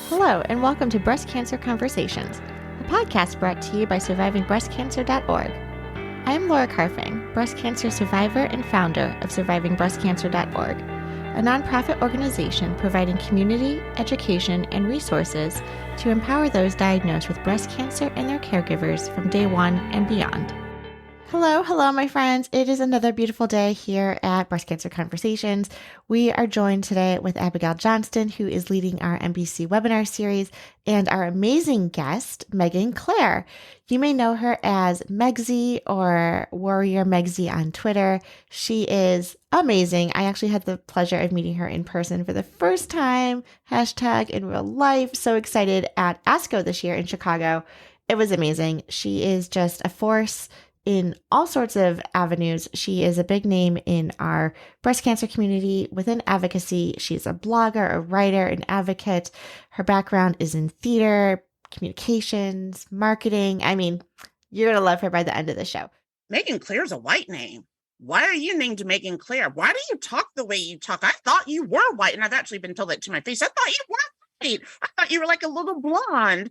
Hello, and welcome to Breast Cancer Conversations, a podcast brought to you by SurvivingBreastCancer.org. I am Laura Carfing, breast cancer survivor and founder of SurvivingBreastCancer.org, a nonprofit organization providing community, education, and resources to empower those diagnosed with breast cancer and their caregivers from day one and beyond. Hello, my friends. It is another beautiful day here at Breast Cancer Conversations. We are joined today with Abigail Johnston, who is leading our NBC webinar series, and our amazing guest, Megan Clare. You may know her as Megsy or Warrior Megsy on Twitter. She is amazing. I actually had the pleasure of meeting her in person for the first time, hashtag in real life. So excited at ASCO this year in Chicago. It was amazing. She is just a force in all sorts of avenues. She is a big name in our breast cancer community within advocacy. She's a blogger, a writer, an advocate. Her background is in theater, communications, marketing. I mean, you're going to love her by the end of the show. Megan Clare's a white name. Why are you named Megan Clare? Why do you talk the way you talk? I thought you were white, and I've actually been told that to my face. I thought you were white. I thought you were like a little blonde.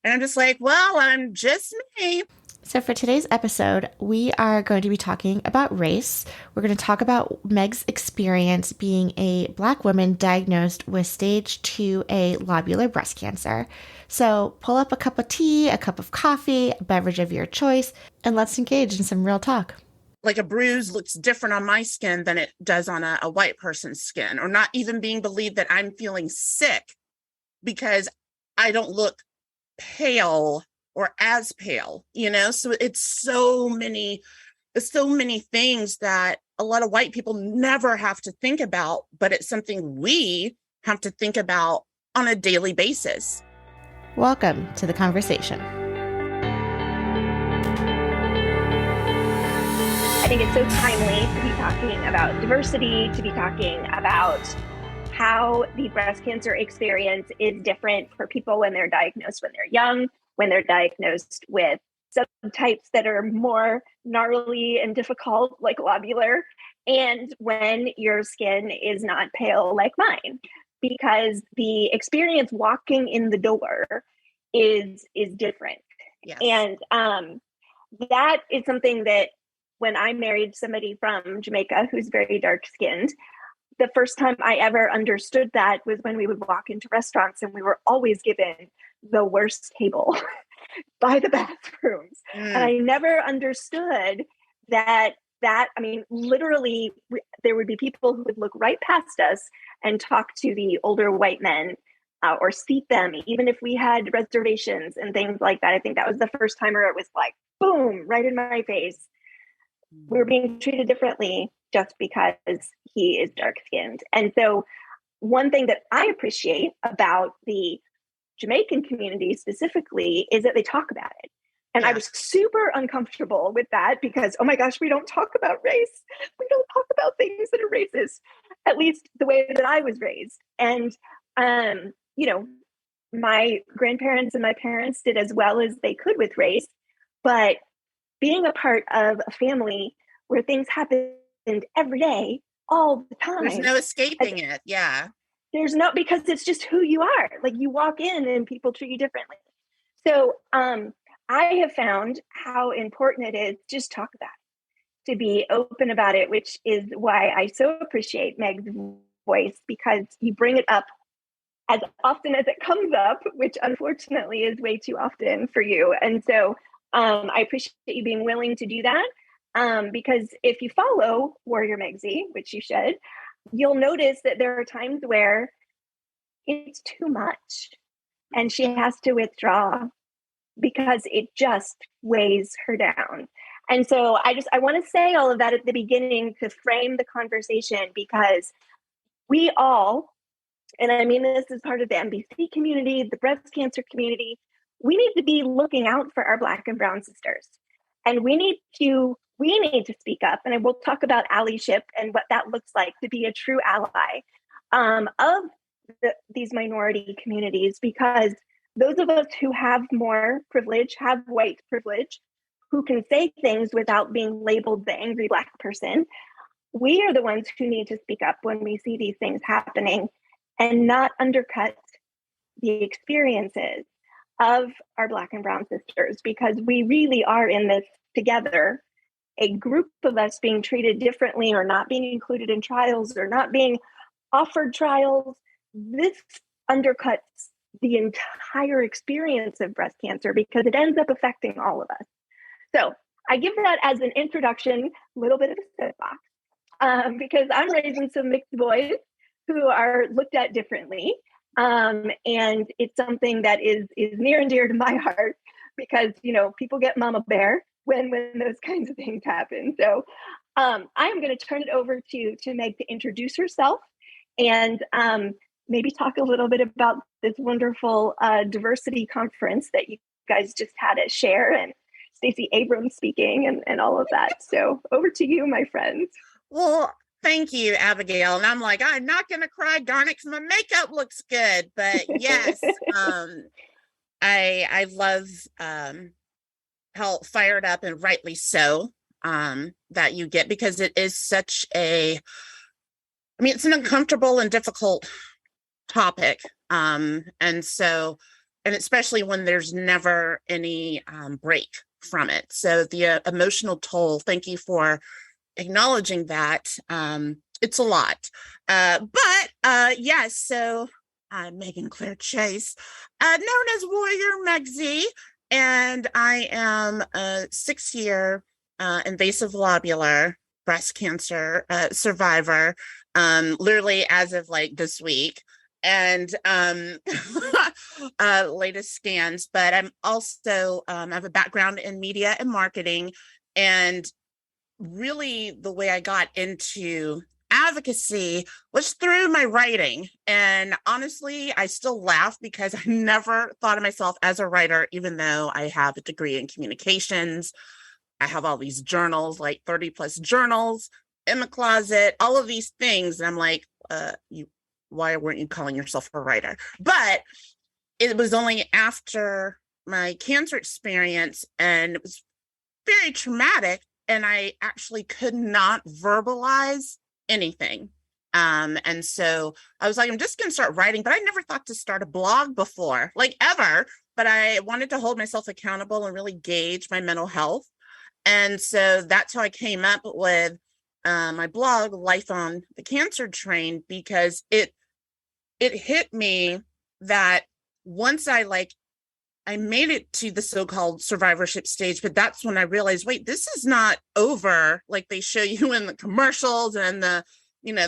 And I'm just like, well, I'm just me. So for today's episode, we are going to be talking about race. We're going to talk about Meg's experience being a Black woman diagnosed with stage 2A lobular breast cancer. So pull up a cup of tea, a cup of coffee, a beverage of your choice, and let's engage in some real talk. Like a bruise looks different on my skin than it does on a white person's skin, or not even being believed that I'm feeling sick because I don't look pale or as pale, so it's so many things that a lot of white people never have to think about, but it's something we have to think about on a daily basis. Welcome to the conversation. I think it's so timely to be talking about diversity, to be talking about how the breast cancer experience is different for people when they're diagnosed when they're young, when they're diagnosed with subtypes that are more gnarly and difficult, like lobular, and when your skin is not pale like mine, because the experience walking in the door is different. Yes. And that is something that when I married somebody from Jamaica who's very dark-skinned, the first time I ever understood that was when we would walk into restaurants and we were always given the worst table by the bathrooms. And I never understood that, literally there would be people who would look right past us and talk to the older white men or seat them, even if we had reservations and things like that. I think that was the first time where it was like, boom, right in my face. We're being treated differently just because he is dark-skinned. And so one thing that I appreciate about the Jamaican community specifically is that they talk about it. And I was super uncomfortable with that because, oh my gosh, we don't talk about race. We don't talk about things that are racist, at least the way that I was raised. And, my grandparents and my parents did as well as they could with race, but being a part of a family where things happened every day, all the time. There's no escaping it. Yeah. There's no, because it's just who you are. Like you walk in and people treat you differently. So I have found how important it is to just talk about it, to be open about it, which is why I so appreciate Meg's voice, because you bring it up as often as it comes up, which unfortunately is way too often for you. And so I appreciate you being willing to do that, because if you follow Warrior Megsy, which you should, you'll notice that there are times where it's too much and she has to withdraw because it just weighs her down. And so I want to say all of that at the beginning to frame the conversation, because we all, and I mean this is part of the NBC community, the breast cancer community, we need to be looking out for our Black and Brown sisters. And we need to speak up. And we'll talk about allyship and what that looks like to be a true ally of these minority communities, because those of us who have more privilege, have white privilege, who can say things without being labeled the angry Black person, we are the ones who need to speak up when we see these things happening and not undercut the experiences of our Black and Brown sisters, because we really are in this together, a group of us being treated differently or not being included in trials or not being offered trials. This undercuts the entire experience of breast cancer because it ends up affecting all of us. So I give that as an introduction, a little bit of a soapbox, because I'm raising some mixed boys who are looked at differently. And it's something that is near and dear to my heart because, people get mama bear when those kinds of things happen. So I'm going to turn it over to Meg to introduce herself and maybe talk a little bit about this wonderful diversity conference that you guys just had at Share and Stacey Abrams speaking and all of that. So over to you, my friends. Well, thank you, Abigail. And I'm like, I'm not going to cry, darn it, because my makeup looks good. But yes, I love how fired up and rightly so that you get, because it is such it's an uncomfortable and difficult topic. And especially when there's never any break from it. So the emotional toll, thank you for acknowledging that. It's a lot. But yes, so I'm Megan Claire Chase, known as Warrior Megzy, and I am a 6-year invasive lobular breast cancer survivor, literally as of like this week. And latest scans, but I'm also I have a background in media and marketing, and really the way I got into advocacy was through my writing. And honestly, I still laugh because I never thought of myself as a writer, even though I have a degree in communications. I have all these journals, like 30 plus journals in the closet, all of these things. And I'm like, why weren't you calling yourself a writer? But it was only after my cancer experience, and it was very traumatic, and I actually could not verbalize anything. And so I was like, I'm just going to start writing, but I never thought to start a blog before, like ever, but I wanted to hold myself accountable and really gauge my mental health. And so that's how I came up with my blog, Life on the Cancer Train, because it hit me that once I made it to the so-called survivorship stage, but that's when I realized, wait, this is not over like they show you in the commercials and the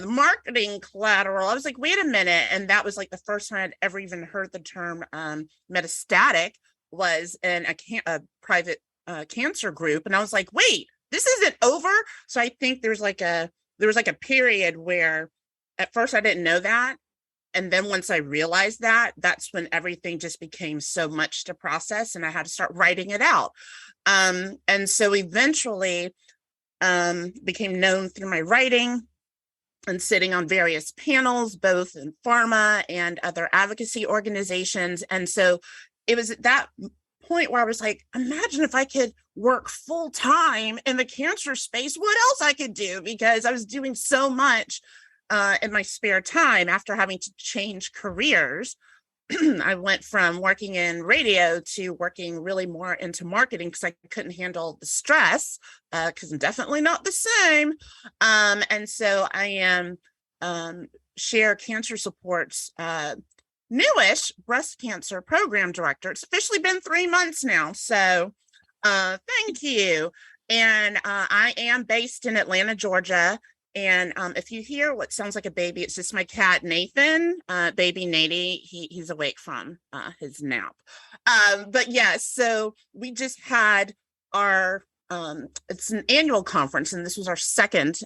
marketing collateral. I was like, wait a minute. And that was like the first time I'd ever even heard the term metastatic, was in a private cancer group. And I was like, wait, this isn't over. So I think there was like a period where at first I didn't know that. And then once I realized that, that's when everything just became so much to process, and I had to start writing it out. And so eventually became known through my writing and sitting on various panels, both in pharma and other advocacy organizations. And so it was at that point where I was like, imagine if I could work full time in the cancer space, what else I could do? Because I was doing so much in my spare time after having to change careers. I went from working in radio to working really more into marketing because I couldn't handle the stress, because I'm definitely not the same. And so I am Share Cancer Support's newish breast cancer program director. It's officially been 3 months now. So thank you. And I am based in Atlanta, Georgia. And if you hear what sounds like a baby, it's just my cat, Nathan, baby Nady. He's awake from his nap. But yeah, so we just had our, it's an annual conference, and this was our second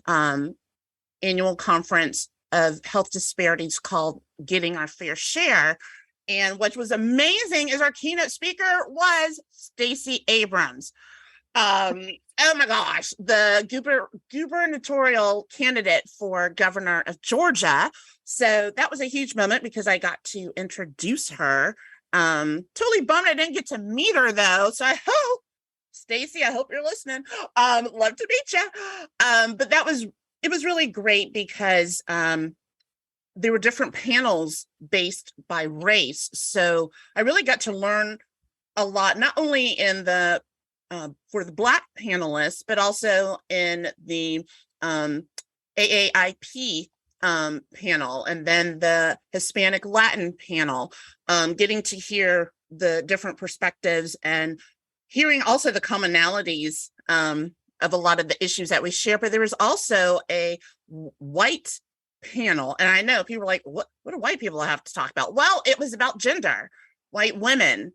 annual conference of health disparities called Getting Our Fair Share. And what was amazing is our keynote speaker was Stacey Abrams. Oh my gosh, the gubernatorial candidate for governor of Georgia. So that was a huge moment because I got to introduce her. Totally bummed I didn't get to meet her though. So I hope, Stacey, I hope you're listening. Love to meet you. But it was really great because there were different panels based by race. So I really got to learn a lot, not only in the for the Black panelists, but also in the AAIP panel, and then the Hispanic Latin panel, getting to hear the different perspectives and hearing also the commonalities of a lot of the issues that we share. But there was also a white panel, and I know people were like, what do white people have to talk about? Well, it was about gender, white women.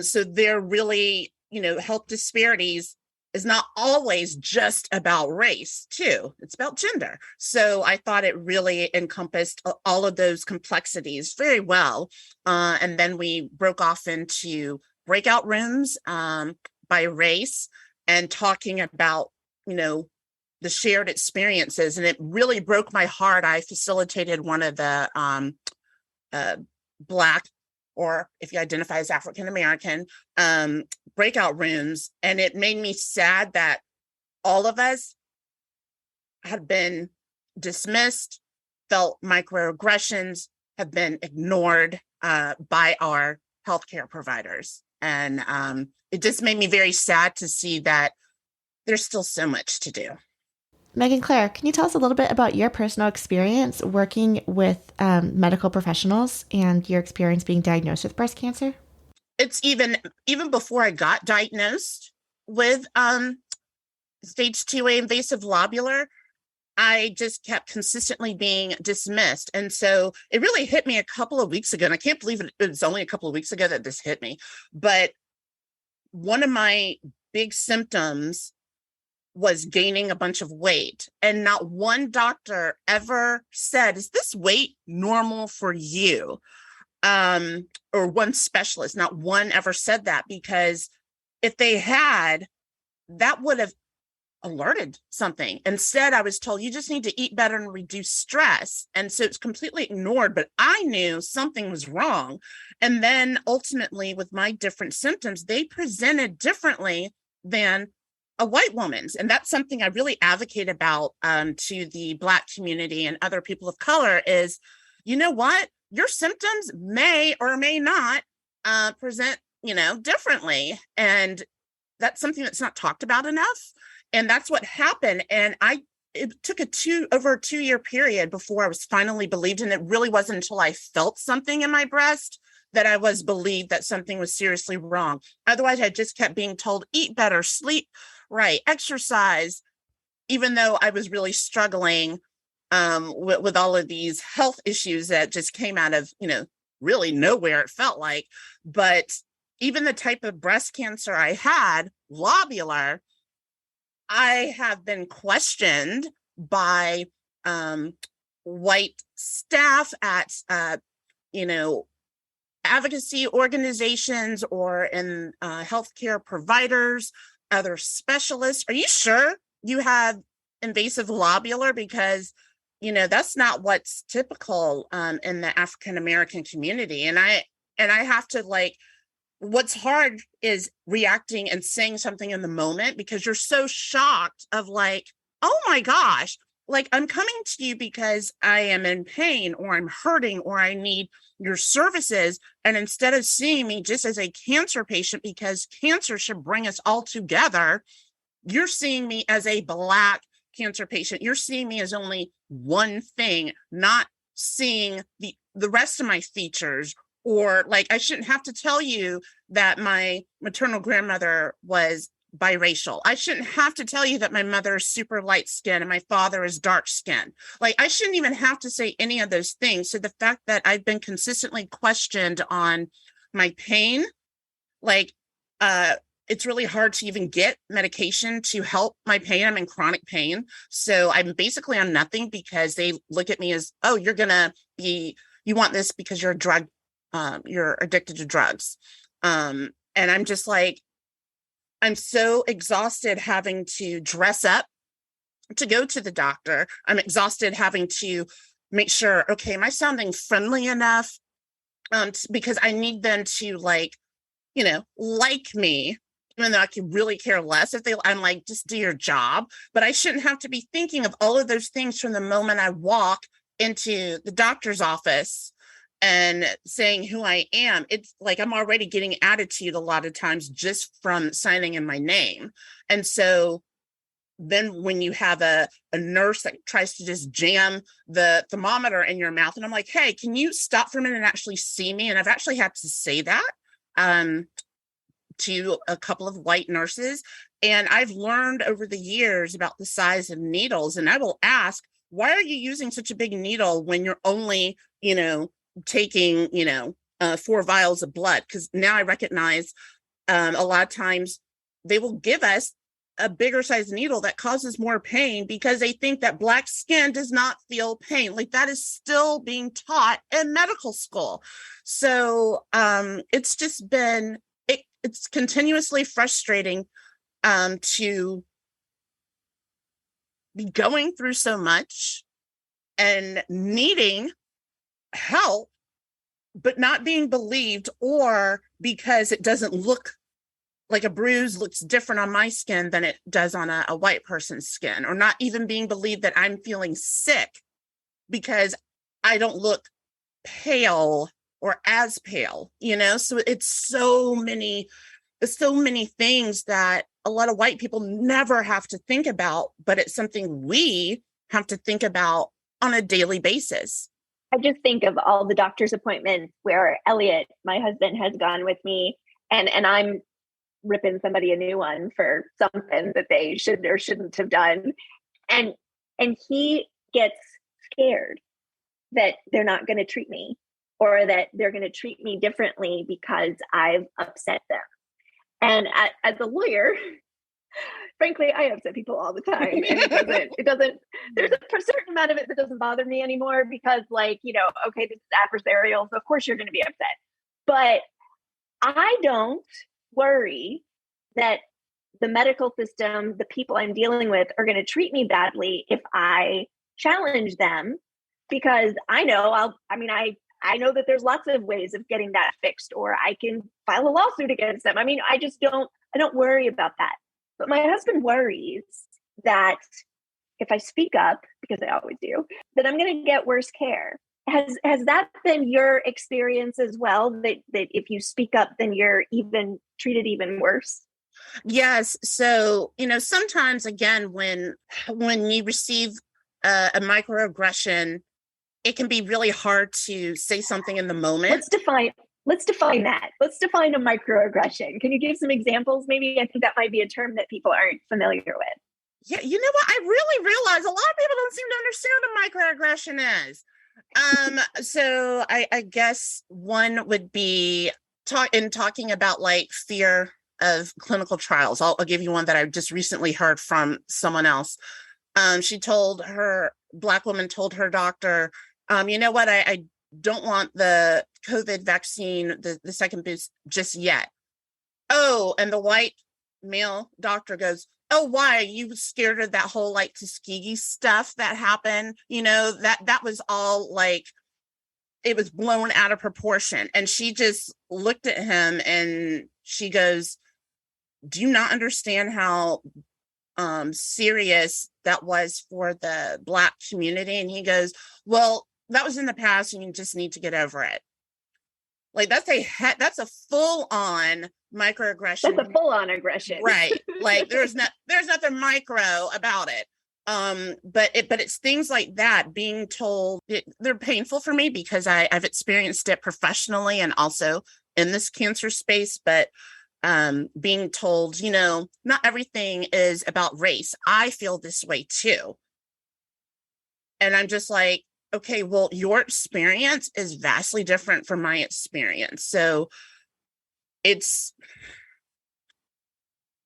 So they're really, health disparities is not always just about race too. It's about gender. So I thought it really encompassed all of those complexities very well. And then we broke off into breakout rooms by race and talking about, the shared experiences. And it really broke my heart. I facilitated one of the Black, or if you identify as African American, breakout rooms. And it made me sad that all of us had been dismissed, felt microaggressions, have been ignored by our healthcare providers. And it just made me very sad to see that there's still so much to do. Megan Claire, can you tell us a little bit about your personal experience working with medical professionals and your experience being diagnosed with breast cancer? It's even before I got diagnosed with stage 2A invasive lobular, I just kept consistently being dismissed. And so it really hit me a couple of weeks ago. And I can't believe it was only a couple of weeks ago that this hit me. But one of my big symptoms was gaining a bunch of weight. And not one doctor ever said, is this weight normal for you? Or one specialist, not one ever said that, because if they had, that would have alerted something. Instead, I was told, you just need to eat better and reduce stress. And so it's completely ignored, but I knew something was wrong. And then ultimately, with my different symptoms, they presented differently than a white woman's. And that's something I really advocate about to the Black community and other people of color is, you know what? Your symptoms may or may not present, differently. And that's something that's not talked about enough. And that's what happened. And it took over a 2-year period before I was finally believed. And it really wasn't until I felt something in my breast that I was believed that something was seriously wrong. Otherwise, I just kept being told, eat better, sleep right, exercise, even though I was really struggling with all of these health issues that just came out of, really nowhere, it felt like. But even the type of breast cancer I had, lobular, I have been questioned by white staff at, advocacy organizations or in healthcare providers, other specialists. Are you sure you have invasive lobular? Because that's not what's typical in the African American community. And I have to what's hard is reacting and saying something in the moment, because you're so shocked of oh my gosh, I'm coming to you because I am in pain or I'm hurting or I need your services. And instead of seeing me just as a cancer patient, because cancer should bring us all together, you're seeing me as a Black cancer patient. You're seeing me as only one thing, not seeing the rest of my features. Or I shouldn't have to tell you that my maternal grandmother was biracial. I shouldn't have to tell you that my mother is super light skinned and my father is dark skinned. I shouldn't even have to say any of those things. So the fact that I've been consistently questioned on my pain, it's really hard to even get medication to help my pain. I'm in chronic pain. So I'm basically on nothing, because they look at me as, oh, you want this because you're a drug, you're addicted to drugs. And I'm just I'm so exhausted having to dress up to go to the doctor. I'm exhausted having to make sure, okay, am I sounding friendly enough? Because I need them to like me, even though I could really care less if I'm just do your job. But I shouldn't have to be thinking of all of those things from the moment I walk into the doctor's office and saying who I am, it's like I'm already getting attitude a lot of times just from signing in my name. And so then when you have a nurse that tries to just jam the thermometer in your mouth, and I'm like, hey, can you stop for a minute and actually see me? And I've actually had to say that to a couple of white nurses. And I've learned over the years about the size of needles. And I will ask, why are you using such a big needle when you're only, taking, 4 vials of blood? Because now I recognize a lot of times they will give us a bigger size needle that causes more pain because they think that Black skin does not feel pain. Like that is still being taught in medical school. So it's just been, it's continuously frustrating to be going through so much and needing help, but not being believed, or because it doesn't look like a bruise looks different on my skin than it does on a white person's skin, or not even being believed that I'm feeling sick because I don't look pale or as pale, so it's so many things that a lot of white people never have to think about, but it's something we have to think about on a daily basis. I just think of all the doctor's appointments where Elliot, my husband, has gone with me, and I'm ripping somebody a new one for something that they should or shouldn't have done. And he gets scared that they're not going to treat me, or that they're going to treat me differently because I've upset them. And as a lawyer, frankly, I upset people all the time. And it doesn't, there's a certain amount of it that doesn't bother me anymore because okay, this is adversarial. So of course you're going to be upset. But I don't worry that the medical system, the people I'm dealing with, are going to treat me badly if I challenge them, because I know I know that there's lots of ways of getting that fixed, or I can file a lawsuit against them. I don't worry about that. But my husband worries that if I speak up, because I always do, that I'm going to get worse care. Has that been your experience as well? That if you speak up, then you're even treated even worse? Yes. So, sometimes again, when you receive a microaggression, it can be really hard to say something in the moment. Let's define that. Let's define a microaggression. Can you give some examples? Maybe I think that might be a term that people aren't familiar with. Yeah, you know what? I really realize a lot of people don't seem to understand what microaggression is. So I guess one would be talking about like fear of clinical trials. I'll give you one that I just recently heard from someone else. Black woman told her doctor, you know what, I don't want the COVID vaccine, the second boost just yet. Oh, and the white male doctor goes, oh, why? Are you scared of that whole like Tuskegee stuff that happened? That was all like, it was blown out of proportion. And she just looked at him and she goes, do you not understand how serious that was for the Black community? And he goes, well, that was in the past and you just need to get over it. Like that's a full-on microaggression. That's a full-on aggression. Right. Like there's nothing micro about it. But it's things like that being told. They're painful for me because I've experienced it professionally and also in this cancer space, but being told, not everything is about race. I feel this way too. And I'm just like, okay, well, your experience is vastly different from my experience. So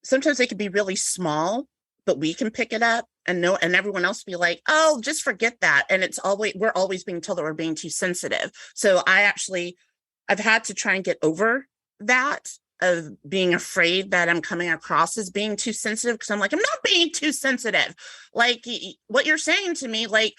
sometimes they can be really small, but we can pick it up and everyone else be like, oh, just forget that. And we're always being told that we're being too sensitive. So I've had to try and get over that, of being afraid that I'm coming across as being too sensitive, because I'm like, I'm not being too sensitive. Like what you're saying to me, like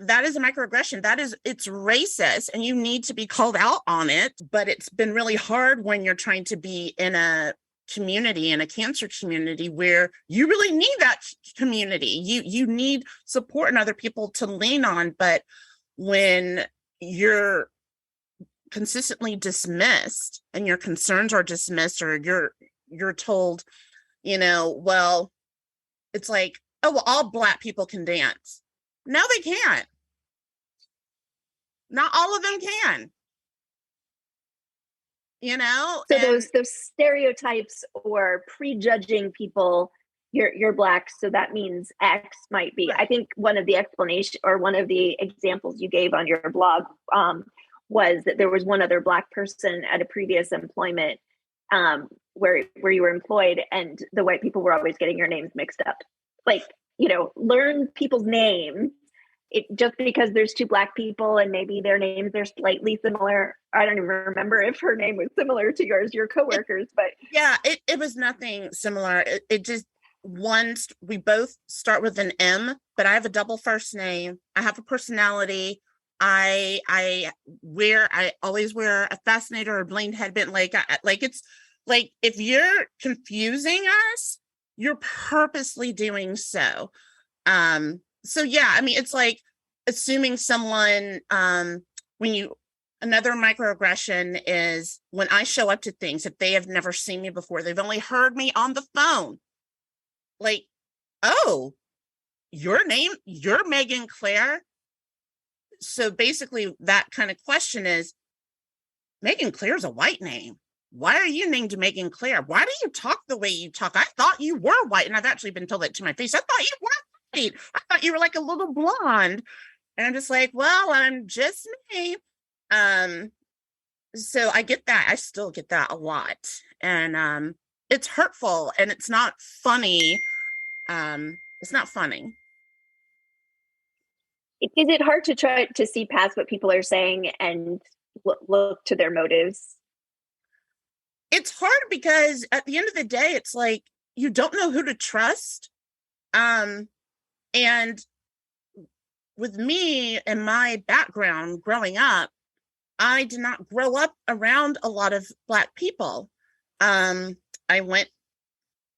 that is a microaggression. It's racist and you need to be called out on it. But it's been really hard when you're trying to be in a community and a cancer community where you really need that community. You need support and other people to lean on. But when you're consistently dismissed and your concerns are dismissed, or you're told, well, it's like, oh, well, all Black people can dance. No, they can't. Not all of them can. So those stereotypes or prejudging people, you're Black, so that means X might be. Right. I think one of the explanation or one of the examples you gave on your blog was that there was one other Black person at a previous employment where you were employed, and the white people were always getting your names mixed up. Like, learn people's names. It just because there's two Black people and maybe their names are slightly similar. I don't even remember if her name was similar to yours, your coworkers, but yeah, it was nothing similar. It just, we both start with an M, but I have a double first name. I have a personality. I always wear a fascinator or bling headband. Like it's like, if you're confusing us, you're purposely doing so. So yeah, I mean, it's like assuming someone, another microaggression is when I show up to things, if they have never seen me before, they've only heard me on the phone. Like, oh, you're Megan Claire. So basically that kind of question is, Megan Claire's a white name. Why are you named Megan Claire? Why do you talk the way you talk? I thought you were white. And I've actually been told that to my face. I thought you were white. I thought you were like a little blonde. And I'm just like, well, I'm just me. So I get that. I still get that a lot. And it's hurtful and it's not funny. It's not funny. Is it hard to try to see past what people are saying and look to their motives? It's hard because at the end of the day, it's like, you don't know who to trust. And with me and my background growing up, I did not grow up around a lot of Black people. I went,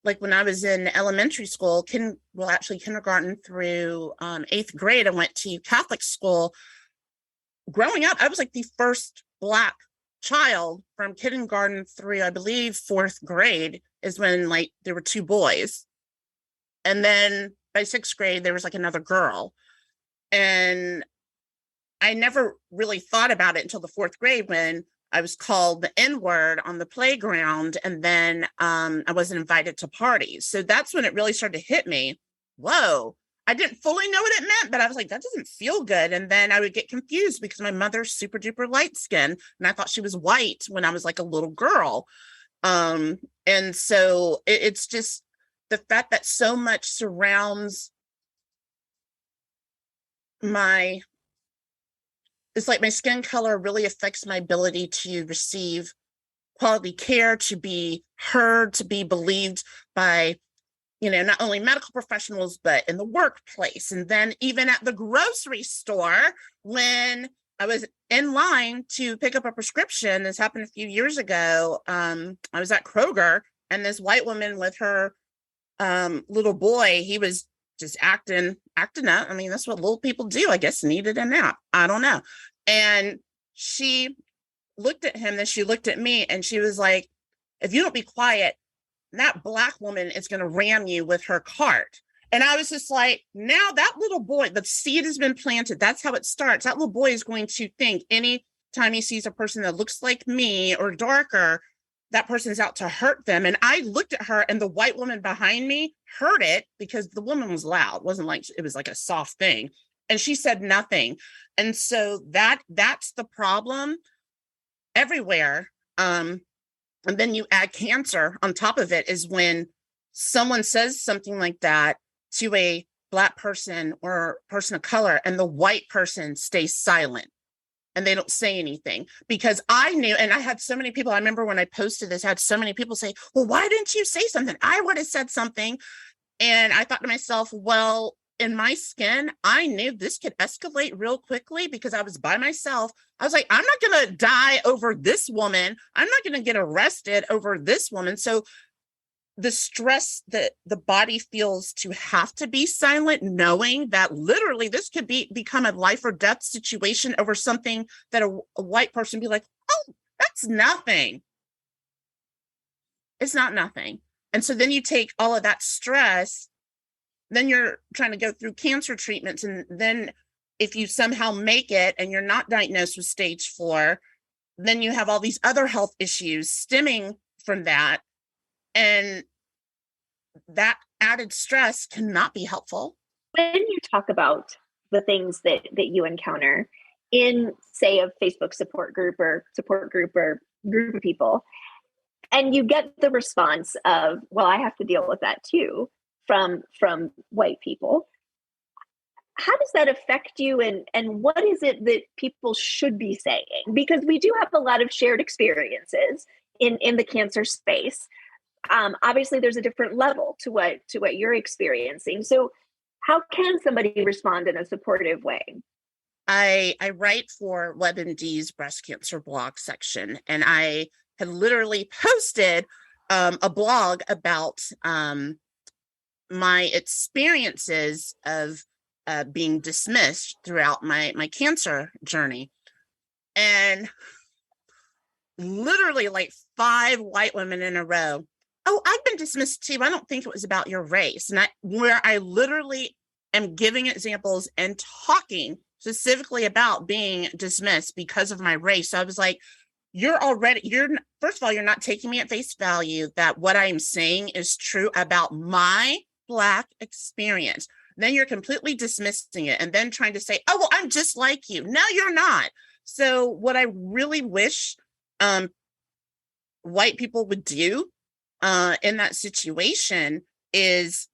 like when I was in elementary school, kindergarten through 8th grade, I went to Catholic school. Growing up, I was like the first Black child from kindergarten through, I believe, 4th grade is when like there were 2 boys. And then by 6th grade, there was like another girl. And I never really thought about it until the 4th grade when I was called the N-word on the playground. And then I wasn't invited to parties. So that's when it really started to hit me. Whoa, I didn't fully know what it meant, but I was like, that doesn't feel good. And then I would get confused because my mother's super duper light skin. And I thought she was white when I was like a little girl. And so it's just the fact that so much surrounds it's like my skin color really affects my ability to receive quality care, to be heard, to be believed by, not only medical professionals, but in the workplace. And then even at the grocery store, when I was in line to pick up a prescription, this happened a few years ago. I was at Kroger and this white woman with her little boy, he was just acting up. I mean, that's what little people do, I guess, needed a nap. I don't know. And she looked at him, then she looked at me and she was like, if you don't be quiet, that Black woman is going to ram you with her cart. And I was just like, now that little boy, the seed has been planted. That's how it starts. That little boy is going to think any time he sees a person that looks like me or darker, that person's out to hurt them. And I looked at her and the white woman behind me heard it because the woman was loud. It wasn't like it was like a soft thing. And she said nothing. And so that's the problem everywhere. And then you add cancer on top of it is when someone says something like that to a Black person or person of color and the white person stays silent. And they don't say anything because I knew, and I had so many people, I remember when I posted this, I had so many people say, well, why didn't you say something? I would have said something. And I thought to myself, well, in my skin, I knew this could escalate real quickly because I was by myself. I was like, I'm not going to die over this woman. I'm not going to get arrested over this woman. So the stress that the body feels to have to be silent, knowing that literally this could become a life or death situation over something that a white person be like, oh, that's nothing. It's not nothing. And so then you take all of that stress, then you're trying to go through cancer treatments. And then if you somehow make it and you're not diagnosed with stage 4, then you have all these other health issues stemming from that. And that added stress cannot be helpful. When you talk about the things that you encounter in, say, a Facebook support group or group of people, and you get the response of, well, I have to deal with that too, from white people, how does that affect you, and what is it that people should be saying? Because we do have a lot of shared experiences in the cancer space. Obviously, there's a different level to what you're experiencing. So how can somebody respond in a supportive way? I write for WebMD's breast cancer blog section, and I had literally posted a blog about my experiences of being dismissed throughout my cancer journey. And literally like 5 white women in a row, oh, I've been dismissed too. I don't think it was about your race. And where I literally am giving examples and talking specifically about being dismissed because of my race. So I was like, first of all, you're not taking me at face value that what I'm saying is true about my Black experience. Then you're completely dismissing it and then trying to say, oh, well, I'm just like you. No, you're not. So what I really wish white people would do in that situation is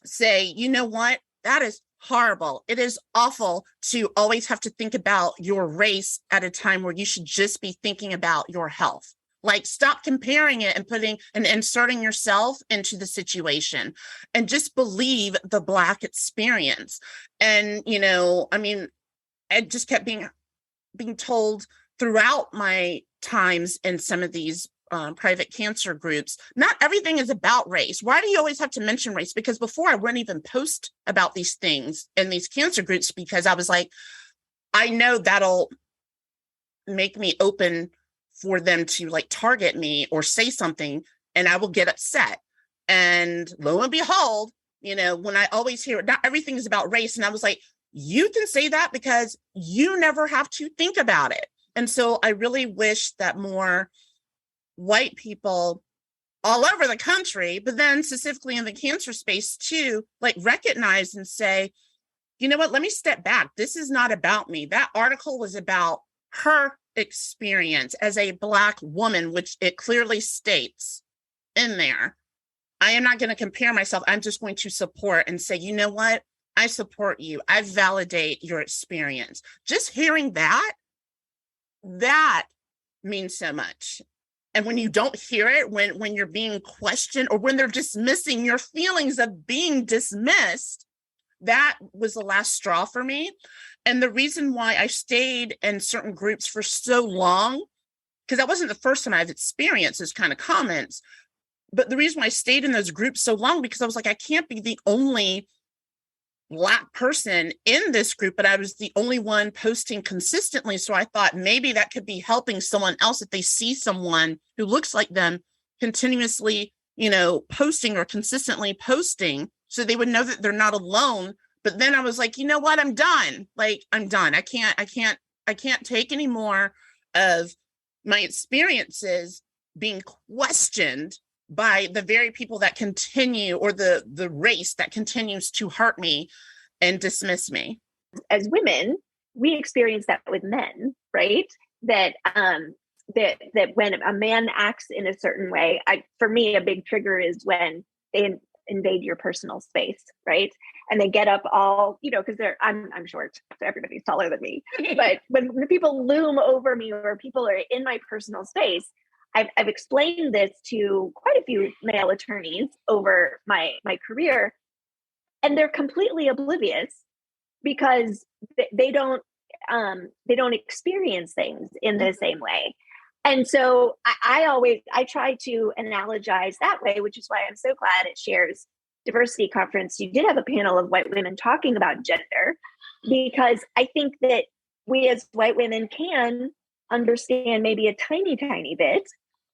say, you know what, that is horrible. It is awful to always have to think about your race at a time where you should just be thinking about your health. Like, stop comparing it and putting and inserting yourself into the situation, and just believe the Black experience. And, you know, I mean, I just kept being told throughout my times in some of these private cancer groups, not everything is about race. Why do you always have to mention race? Because before, I wouldn't even post about these things in these cancer groups, because I was like, I know that'll make me open for them to like target me or say something, and I will get upset. And lo and behold, you know, when I always hear not everything is about race, and I was like, you can say that because you never have to think about it. And so I really wish that more white people all over the country, but then specifically in the cancer space too, like recognize and say, you know what, let me step back. This is not about me. That article was about her experience as a Black woman, which it clearly states in there. I am not going to compare myself. I'm just going to support and say, you know what? I support you. I validate your experience. Just hearing that means so much. And when you don't hear it, when you're being questioned, or when they're dismissing your feelings of being dismissed, that was the last straw for me. And the reason why I stayed in certain groups for so long, because that wasn't the first time I've experienced those kind of comments, but the reason why I stayed in those groups so long, because I was like, I can't be the only Black person in this group, but I was the only one posting consistently. So I thought maybe that could be helping someone else if they see someone who looks like them continuously, you know, posting or consistently posting, so they would know that they're not alone. But then I was like, you know what? I'm done. Like, I'm done. I can't take any more of my experiences being questioned by the very people that continue, or the race that continues to hurt me and dismiss me. As women, we experience that with men, right? That when a man acts in a certain way, for me, a big trigger is when they invade your personal space, right? And they get up all, you know, because I'm short, so everybody's taller than me. But when people loom over me, or people are in my personal space, I've explained this to quite a few male attorneys over my career, and they're completely oblivious because they don't experience things in the same way. And so I try to analogize that way, which is why I'm so glad at Share's diversity conference you did have a panel of white women talking about gender, because I think that we as white women can understand maybe a tiny bit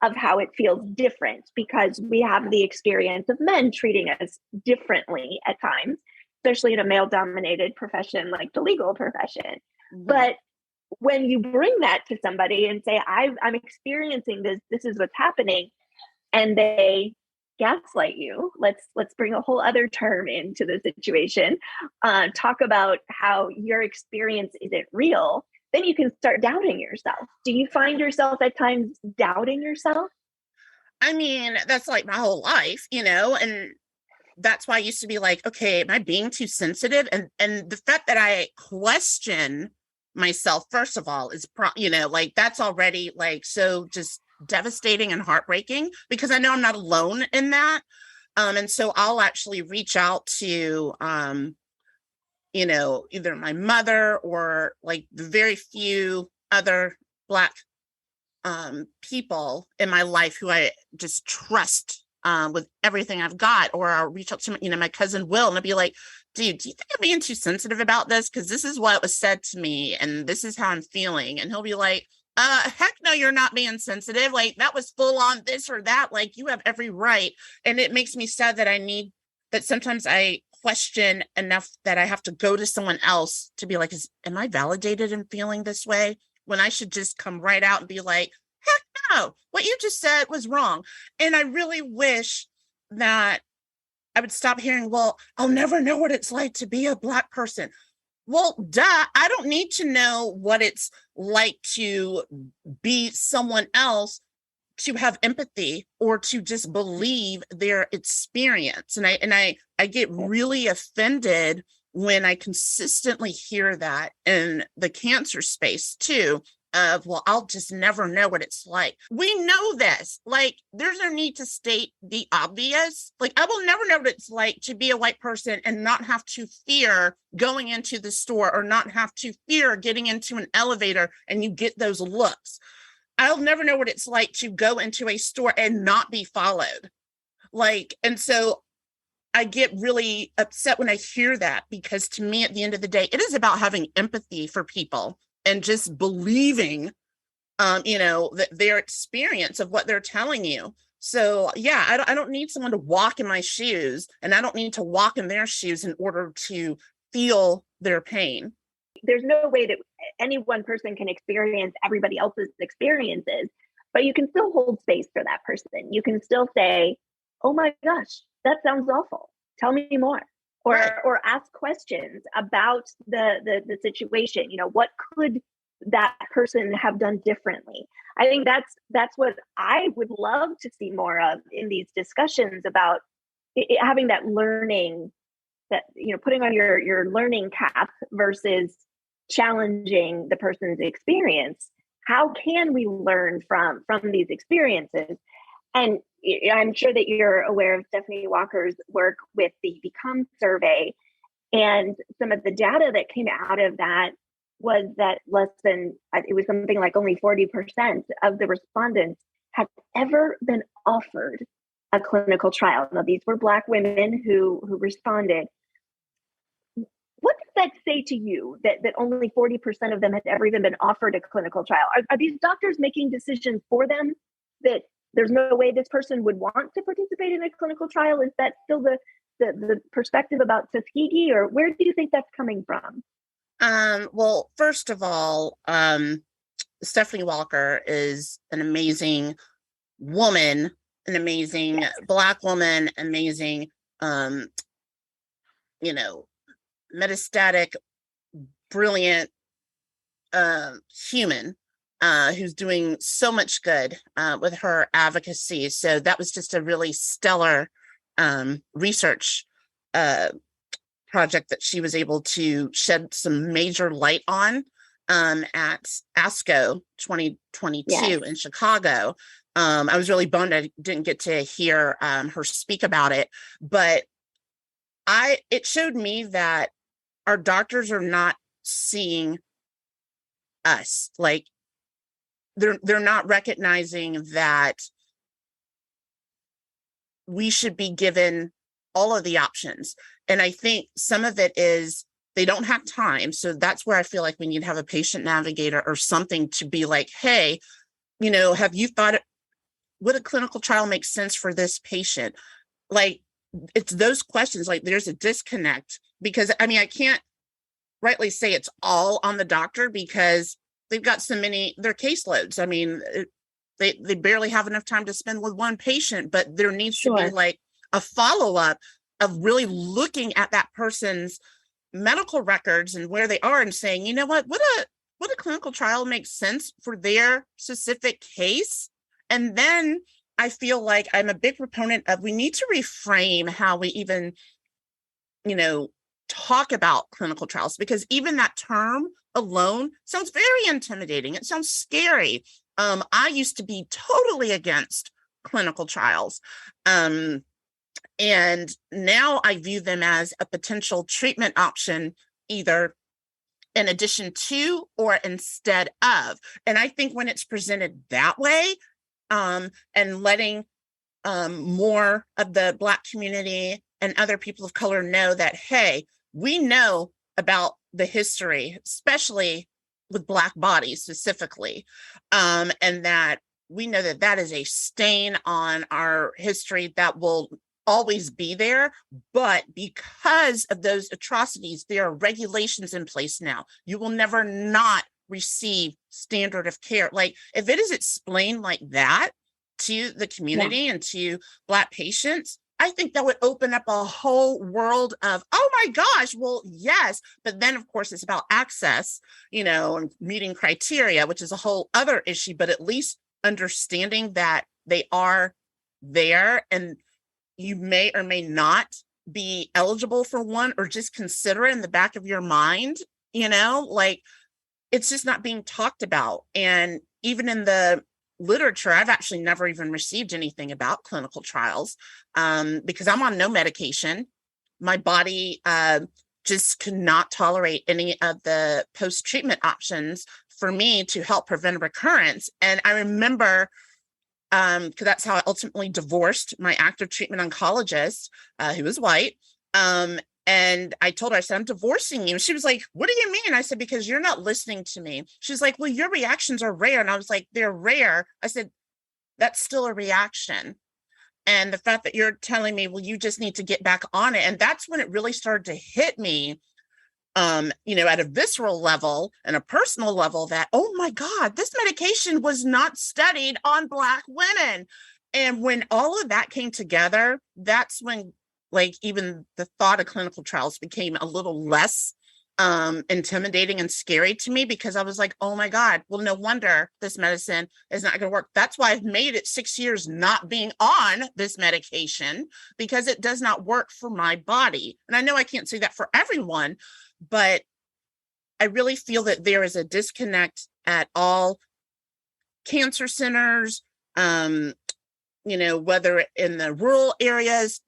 of how it feels different, because we have the experience of men treating us differently at times, especially in a male dominated profession like the legal profession. Mm-hmm. But when you bring that to somebody and say, I'm experiencing this is what's happening, and they gaslight you, let's bring a whole other term into the situation, talk about how your experience isn't real, then you can start doubting yourself. Do you find yourself at times doubting yourself? I mean, that's like my whole life, and that's why I used to be like, okay, am I being too sensitive? And the fact that I question myself, first of all, is like that's already like so just devastating and heartbreaking, because I know I'm not alone in that. And so I'll actually reach out to either my mother or like the very few other Black people in my life who I just trust with everything I've got. Or I'll reach out to my cousin Will, and I'll be like, dude, do you think I'm being too sensitive about this? Because this is what was said to me, and this is how I'm feeling. And he'll be like, heck no, you're not being sensitive. Like, that was full on this or that. Like, you have every right. And it makes me sad that sometimes I question enough that I have to go to someone else to be like, am I validated in feeling this way? When I should just come right out and be like, heck no, what you just said was wrong. And I really wish that I would stop hearing, well, I'll never know what it's like to be a Black person. Well, duh, I don't need to know what it's like to be someone else to have empathy or to just believe their experience. And I get really offended when I consistently hear that in the cancer space too, of, well, I'll just never know what it's like. We know this. Like, there's no need to state the obvious. Like, I will never know what it's like to be a white person and not have to fear going into the store, or not have to fear getting into an elevator and you get those looks. I'll never know what it's like to go into a store and not be followed. Like, and so I get really upset when I hear that, because to me, at the end of the day, it is about having empathy for people and just believing, that their experience of what they're telling you. So yeah, I don't need someone to walk in my shoes, and I don't need to walk in their shoes in order to feel their pain. There's no way that any one person can experience everybody else's experiences, but you can still hold space for that person. You can still say, oh my gosh, that sounds awful. Tell me more. Or, right. Or ask questions about the situation. What could that person have done differently? I think that's what I would love to see more of in these discussions about having that learning, that, putting on your learning cap versus challenging the person's experience. How can we learn from these experiences? And I'm sure that you're aware of Stephanie Walker's work with the Become survey. And some of the data that came out of that was that it was something like only 40% of the respondents had ever been offered a clinical trial. Now, these were Black women who responded. What does that say to you, that only 40% of them had ever even been offered a clinical trial? Are these doctors making decisions for them that there's no way this person would want to participate in a clinical trial? Is that still the perspective about Tuskegee, or where do you think that's coming from? Well, first of all, Stephanie Walker is an amazing woman, an amazing Black woman, amazing, metastatic, brilliant human who's doing so much good with her advocacy. So that was just a really stellar research project that she was able to shed some major light on at ASCO 2022 in Chicago. I was really bummed I didn't get to hear her speak about it, but it showed me that our doctors are not seeing us. Like, they're not recognizing that we should be given all of the options. And I think some of it is they don't have time. So that's where I feel like we need to have a patient navigator or something to be like, hey, have you thought, would a clinical trial make sense for this patient? Like, it's those questions, like there's a disconnect because I can't rightly say it's all on the doctor because they've got so many, their caseloads. They barely have enough time to spend with one patient, but there needs to be like a follow-up of really looking at that person's medical records and where they are and saying, you know what, would a clinical trial make sense for their specific case? And then I feel like I'm a big proponent of we need to reframe how we even, talk about clinical trials, because even that term alone sounds very intimidating. It sounds scary. I used to be totally against clinical trials. And now I view them as a potential treatment option, either in addition to or instead of. And I think when it's presented that way, and letting more of the Black community and other people of color know that, hey, we know about the history, especially with Black bodies specifically, and that we know that that is a stain on our history that will always be there. But because of those atrocities, there are regulations in place now. You will never not receive standard of care. Like, if it is explained like that to the community and to Black patients, I think that would open up a whole world of, oh my gosh, well, yes. But then, of course, it's about access, and meeting criteria, which is a whole other issue. But at least understanding that they are there and you may or may not be eligible for one, or just consider it in the back of your mind, like it's just not being talked about. And even in the literature, I've actually never even received anything about clinical trials because I'm on no medication. My body just could not tolerate any of the post-treatment options for me to help prevent recurrence. And I remember, because that's how I ultimately divorced my active treatment oncologist, who was white. And I told her, I said, I'm divorcing you. And she was like, what do you mean? I said, because you're not listening to me. She's like, well, your reactions are rare. And I was like, they're rare. I said, that's still a reaction. And the fact that you're telling me, well, you just need to get back on it. And that's when it really started to hit me, at a visceral level and a personal level, that, oh my God, this medication was not studied on Black women. And when all of that came together, that's when, like, even the thought of clinical trials became a little less intimidating and scary to me, because I was like, oh my God, well, no wonder this medicine is not going to work. That's why I've made it 6 years not being on this medication, because it does not work for my body. And I know I can't say that for everyone, but I really feel that there is a disconnect at all cancer centers, whether in the rural areas,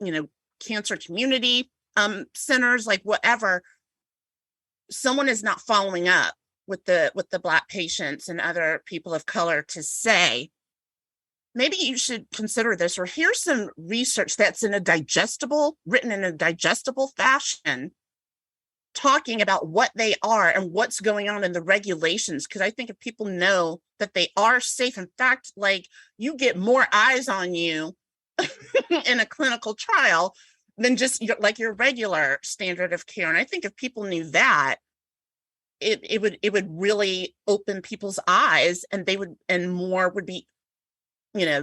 cancer community centers, like whatever, someone is not following up with the Black patients and other people of color to say, maybe you should consider this, or here's some research that's written in a digestible fashion, talking about what they are and what's going on in the regulations. Because I think if people know that they are safe, in fact, like, you get more eyes on you in a clinical trial than just your regular standard of care. And I think if people knew that, it would really open people's eyes, and more would be,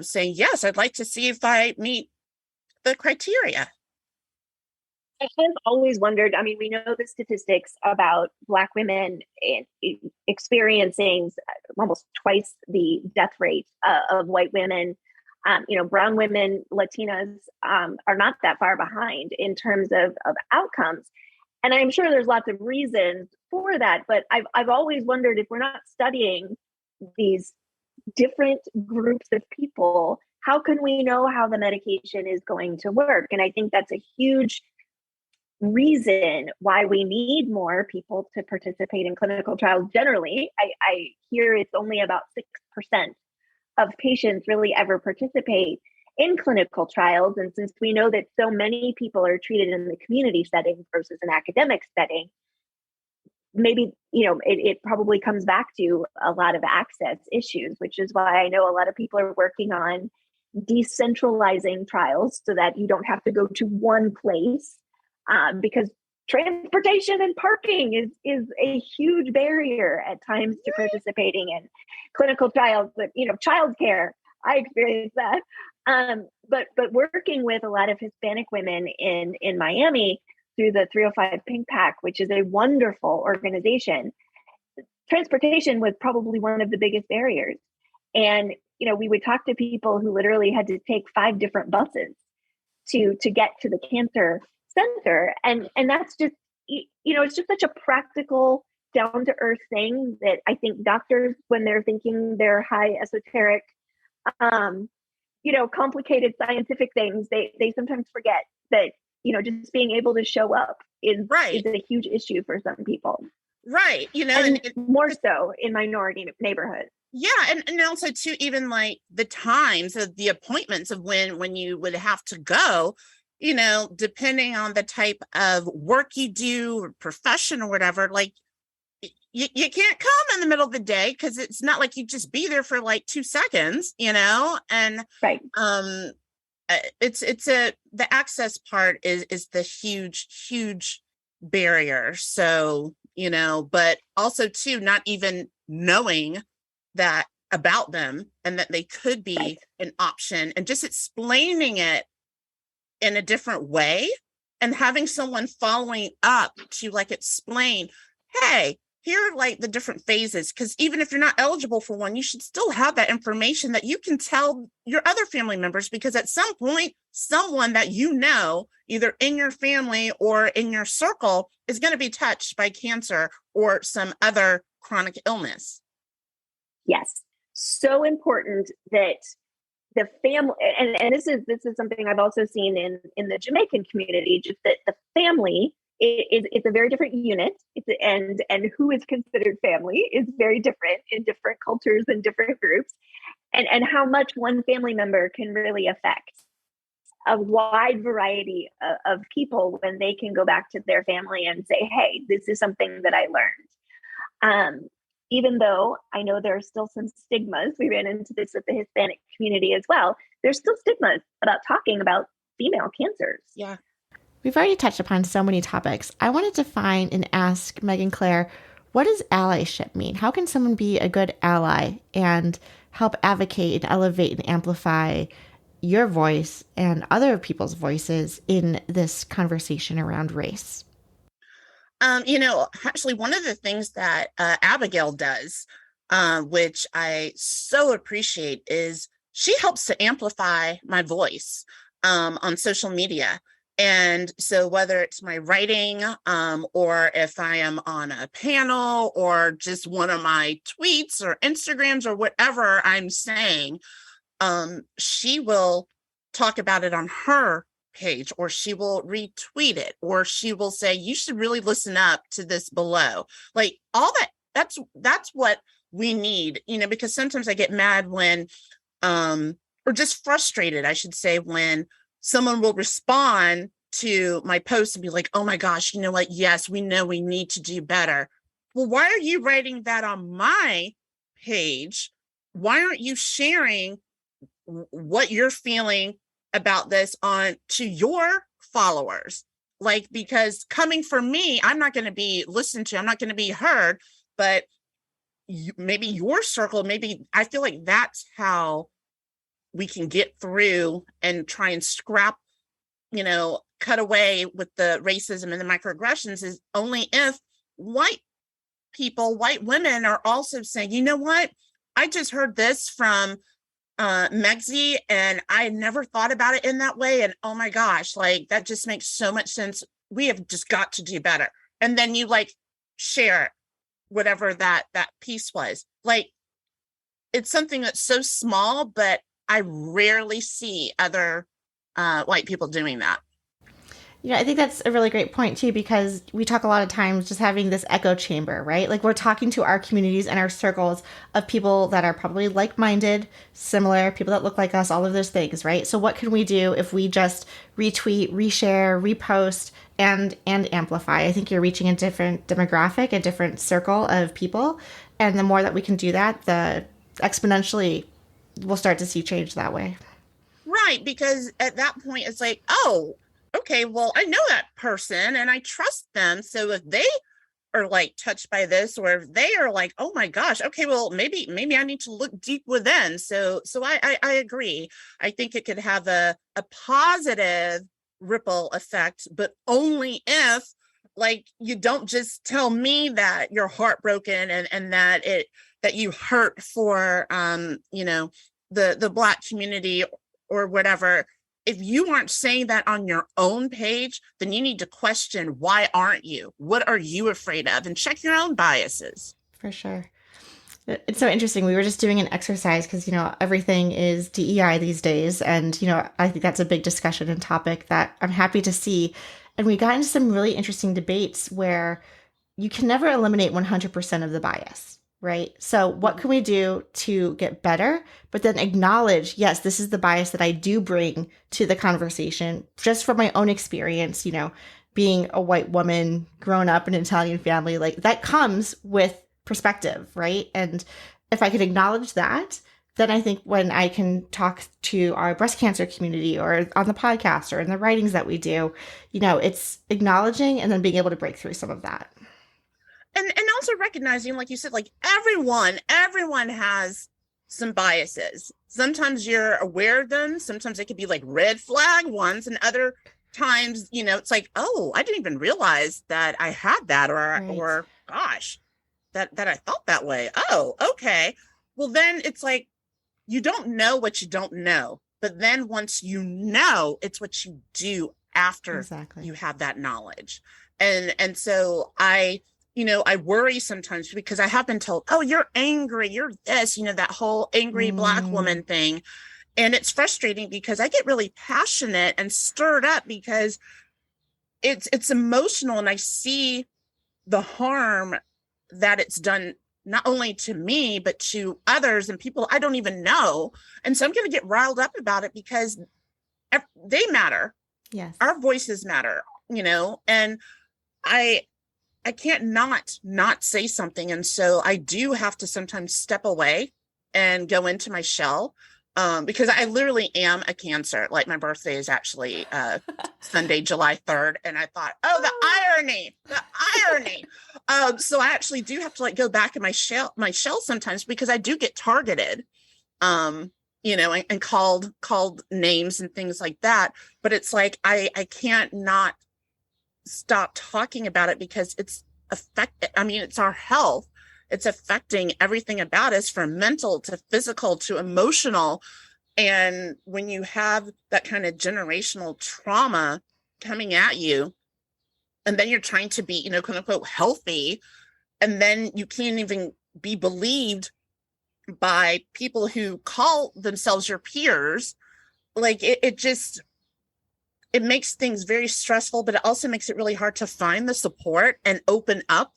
saying, yes, I'd like to see if I meet the criteria. I have always wondered, we know the statistics about Black women experiencing almost twice the death rate of white women. Brown women, Latinas are not that far behind in terms of outcomes. And I'm sure there's lots of reasons for that, but I've always wondered, if we're not studying these different groups of people, how can we know how the medication is going to work? And I think that's a huge reason why we need more people to participate in clinical trials. Generally, I hear it's only about of patients really ever participate in clinical trials. And since we know that so many people are treated in the community setting versus an academic setting, maybe, it probably comes back to a lot of access issues, which is why I know a lot of people are working on decentralizing trials so that you don't have to go to one place, because transportation and parking is a huge barrier at times to participating in clinical trials. But childcare, I experienced that. But working with a lot of Hispanic women in Miami through the 305 Pink Pack, which is a wonderful organization, transportation was probably one of the biggest barriers. And we would talk to people who literally had to take 5 different buses to get to the cancer center. And that's just, it's just such a practical, down to earth thing that I think doctors, when they're thinking they're high esoteric, complicated scientific things, they sometimes forget that, just being able to show up is a huge issue for some people. Right. And more so in minority neighborhoods. Yeah. And also too, even like the times of the appointments of when you would have to go, depending on the type of work you do or profession or whatever, like you can't come in the middle of the day because it's not like you just be there for like 2 seconds, and right. The access part is the huge barrier. So, but also too, not even knowing that about them and that they could be an option, and just explaining it in a different way and having someone following up to like explain, hey, here are like the different phases, because even if you're not eligible for one, you should still have that information that you can tell your other family members, because at some point, someone that either in your family or in your circle, is going to be touched by cancer or some other chronic illness. Yes. So important that the family, and this is something I've also seen in the Jamaican community, just that the family it's a very different unit. And who is considered family is very different in different cultures and different groups, and how much one family member can really affect a wide variety of people when they can go back to their family and say, hey, this is something that I learned. Even though I know there are still some stigmas, we ran into this with the Hispanic community as well. There's still stigmas about talking about female cancers. Yeah. We've already touched upon so many topics. I wanted to find and ask Megan Claire, what does allyship mean? How can someone be a good ally and help advocate and elevate and amplify your voice and other people's voices in this conversation around race? Actually, one of the things that Abigail does, which I so appreciate, is she helps to amplify my voice on social media. And so whether it's my writing, or if I am on a panel or just one of my tweets or Instagrams or whatever I'm saying, she will talk about it on her page, or she will retweet it, or she will say, you should really listen up to this below. Like all that's what we need, because sometimes I get mad when, or just frustrated, I should say, when someone will respond to my post and be like, oh my gosh, you know what? Yes, we know we need to do better. Well, why are you writing that on my page? Why aren't you sharing what you're feeling about this on to your followers? Like, because coming from me, I'm not going to be listened to, I'm not going to be heard, but maybe your circle, maybe I feel like that's how we can get through and try and scrap, cut away with the racism and the microaggressions, is only if white women are also saying, you know what, I just heard this from Megzi, and I never thought about it in that way. And oh my gosh, like that just makes so much sense. We have just got to do better. And then you like share it, whatever that piece was. Like, it's something that's so small, but I rarely see other white people doing that. I think that's a really great point too, because we talk a lot of times just having this echo chamber, right? Like we're talking to our communities and our circles of people that are probably like-minded, similar, people that look like us, all of those things, right? So what can we do if we just retweet, reshare, repost, and amplify? I think you're reaching a different demographic, a different circle of people. And the more that we can do that, the exponentially we'll start to see change that way. Right, because at that point it's like, oh, okay, well, I know that person and I trust them. So if they are like touched by this, or if they are like, oh my gosh, okay, well, maybe I need to look deep within. So I agree. I think it could have a positive ripple effect, but only if like you don't just tell me that you're heartbroken and that you hurt for the Black community or whatever. If you aren't saying that on your own page, then you need to question, why aren't you? What are you afraid of? And check your own biases. For sure. It's so interesting. We were just doing an exercise because, everything is DEI these days. And, I think that's a big discussion and topic that I'm happy to see. And we got into some really interesting debates where you can never eliminate 100% of the bias, right? So what can we do to get better, but then acknowledge, yes, this is the bias that I do bring to the conversation just from my own experience, being a white woman, grown up in an Italian family, like that comes with perspective, right? And if I could acknowledge that, then I think when I can talk to our breast cancer community or on the podcast or in the writings that we do, it's acknowledging and then being able to break through some of that. And also recognizing, like you said, like everyone has some biases. Sometimes you're aware of them. Sometimes they could be like red flag ones, and other times, it's like, oh, I didn't even realize that I had that, or gosh, that I thought that way. Oh, okay. Well, then it's like you don't know what you don't know, but then once you know, it's what you do after you have that knowledge. And so I worry sometimes because I have been told, oh, you're angry, you're this, that whole angry Black woman thing. And it's frustrating because I get really passionate and stirred up because it's emotional, and I see the harm that it's done not only to me, but to others and people I don't even know. And so I'm going to get riled up about it because they matter. Yes. Our voices matter, and I can't not say something. And so I do have to sometimes step away and go into my shell, because I literally am a Cancer. Like my birthday is actually Sunday, July 3rd. And I thought, oh, the irony. So I actually do have to like go back in my shell sometimes because I do get targeted, and called names and things like that. But it's like, I can't not stop talking about it because it's our health. It's affecting everything about us, from mental to physical to emotional. And when you have that kind of generational trauma coming at you, and then you're trying to be, quote unquote, healthy, and then you can't even be believed by people who call themselves your peers, like it makes things very stressful, but it also makes it really hard to find the support and open up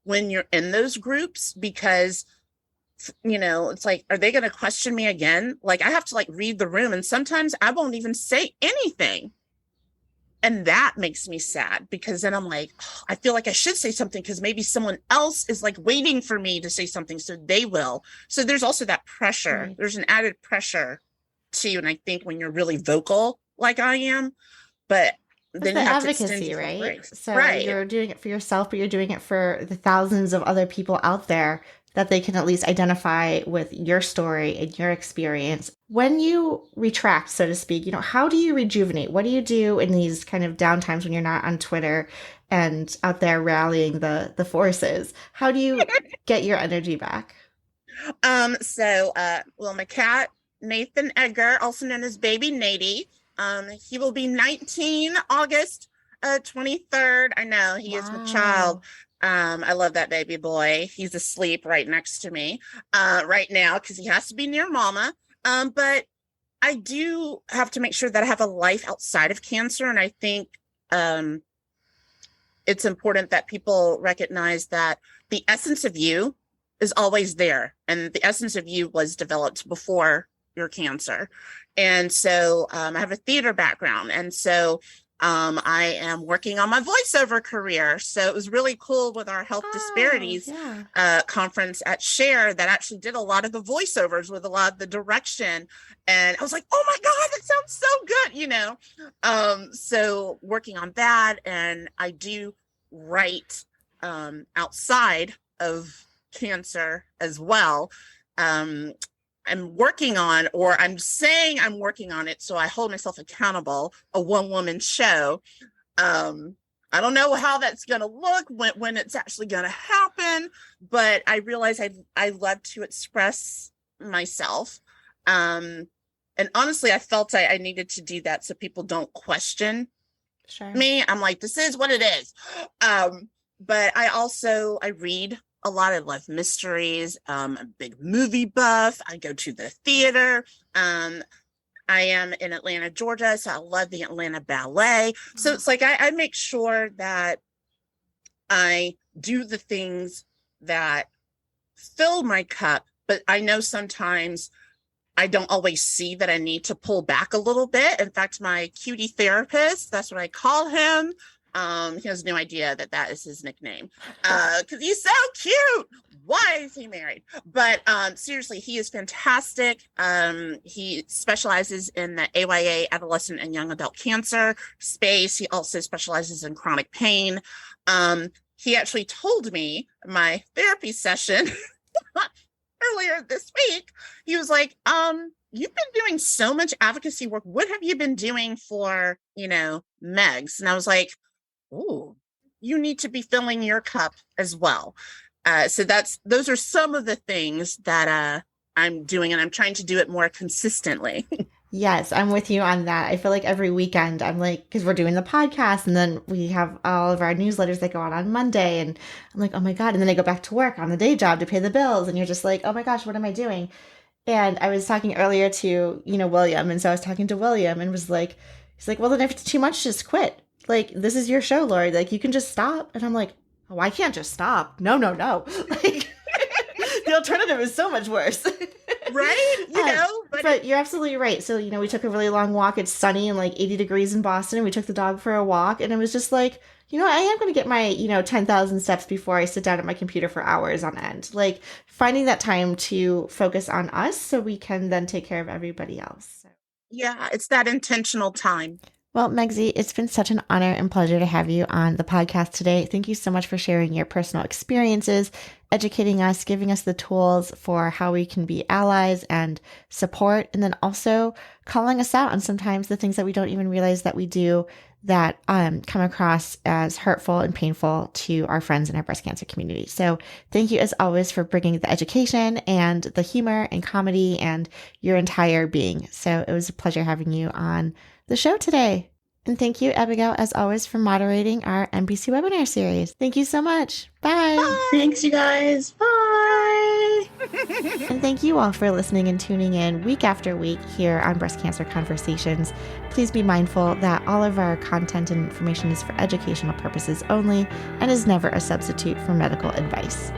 when you're in those groups, because, it's like, are they going to question me again? Like I have to like read the room, and sometimes I won't even say anything. And that makes me sad because then I'm like, oh, I feel like I should say something because maybe someone else is like waiting for me to say something, so they will. So there's also that pressure. Right. There's an added pressure too. And I think when you're really vocal like I am, but then you have advocacy, right? So you're doing it for yourself, but you're doing it for the thousands of other people out there that they can at least identify with your story and your experience. When you retract, so to speak, how do you rejuvenate? What do you do in these kind of downtimes when you're not on Twitter and out there rallying the forces? How do you get your energy back? My cat, Nathan Edgar, also known as Baby Nady, he will be 19 August 23rd. I know he is my child. I love that baby boy. He's asleep right next to me right now because he has to be near mama. But I do have to make sure that I have a life outside of cancer. And I think it's important that people recognize that the essence of you is always there. And the essence of you was developed before your cancer. And so I have a theater background. And so I am working on my voiceover career. So it was really cool with our health disparities conference at Share that actually did a lot of the voiceovers with a lot of the direction. And I was like, oh my God, that sounds so good, So working on that, and I do write outside of cancer as well. I'm working on, or I'm saying I'm working on it, so I hold myself accountable, a one-woman show. I don't know how that's going to look, when it's actually going to happen, but I realize I love to express myself. And honestly, I felt I needed to do that so people don't question me. I'm like, this is what it is. But I read a lot. I love mysteries. I'm a big movie buff. I go to the theater. I am in Atlanta, Georgia, so I love the Atlanta Ballet. So it's like I make sure that I do the things that fill my cup, but I know sometimes I don't always see that I need to pull back a little bit. In fact, my cutie therapist, that's what I call him. He has no idea that is his nickname, because he's so cute. Why is he married? But seriously, he is fantastic. He specializes in the AYA, adolescent and young adult cancer space. He also specializes in chronic pain. He actually told me my therapy session earlier this week. He was like, you've been doing so much advocacy work. What have you been doing for, Megs? And I was like, oh, you need to be filling your cup as well. So those are some of the things that I'm doing, and I'm trying to do it more consistently. Yes, I'm with you on that. I feel like every weekend I'm like, because we're doing the podcast and then we have all of our newsletters that go out on Monday, and I'm like, oh my God. And then I go back to work on the day job to pay the bills, and you're just like, oh my gosh, what am I doing? And I was talking earlier to, William. And so I was talking to William and was like, he's like, well, then if it's too much, just quit. Like, this is your show, Lori. Like, you can just stop. And I'm like, oh, I can't just stop. No. Like, the alternative is so much worse. Right? But you're absolutely right. So, we took a really long walk. It's sunny and like 80 degrees in Boston. We took the dog for a walk. And it was just like, I am going to get my, 10,000 steps before I sit down at my computer for hours on end. Like, finding that time to focus on us so we can then take care of everybody else. So. Yeah, it's that intentional time. Well, Megsy, it's been such an honor and pleasure to have you on the podcast today. Thank you so much for sharing your personal experiences, educating us, giving us the tools for how we can be allies and support, and then also calling us out on sometimes the things that we don't even realize that we do that come across as hurtful and painful to our friends in our breast cancer community. So thank you as always for bringing the education and the humor and comedy and your entire being. So it was a pleasure having you on the show today. And thank you, Abigail, as always, for moderating our NBC webinar series. Thank you so much. Bye. Bye. Thanks, you guys. Bye. And thank you all for listening and tuning in week after week here on Breast Cancer Conversations. Please be mindful that all of our content and information is for educational purposes only and is never a substitute for medical advice.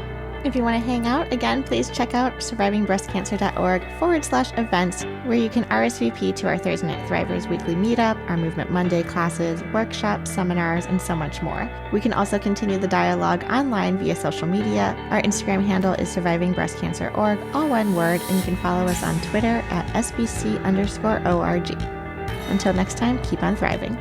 If you want to hang out, again, please check out survivingbreastcancer.org/events, where you can RSVP to our Thursday Night Thrivers weekly meetup, our Movement Monday classes, workshops, seminars, and so much more. We can also continue the dialogue online via social media. Our Instagram handle is survivingbreastcancer.org, all one word, and you can follow us on Twitter at SBC_ORG. Until next time, keep on thriving.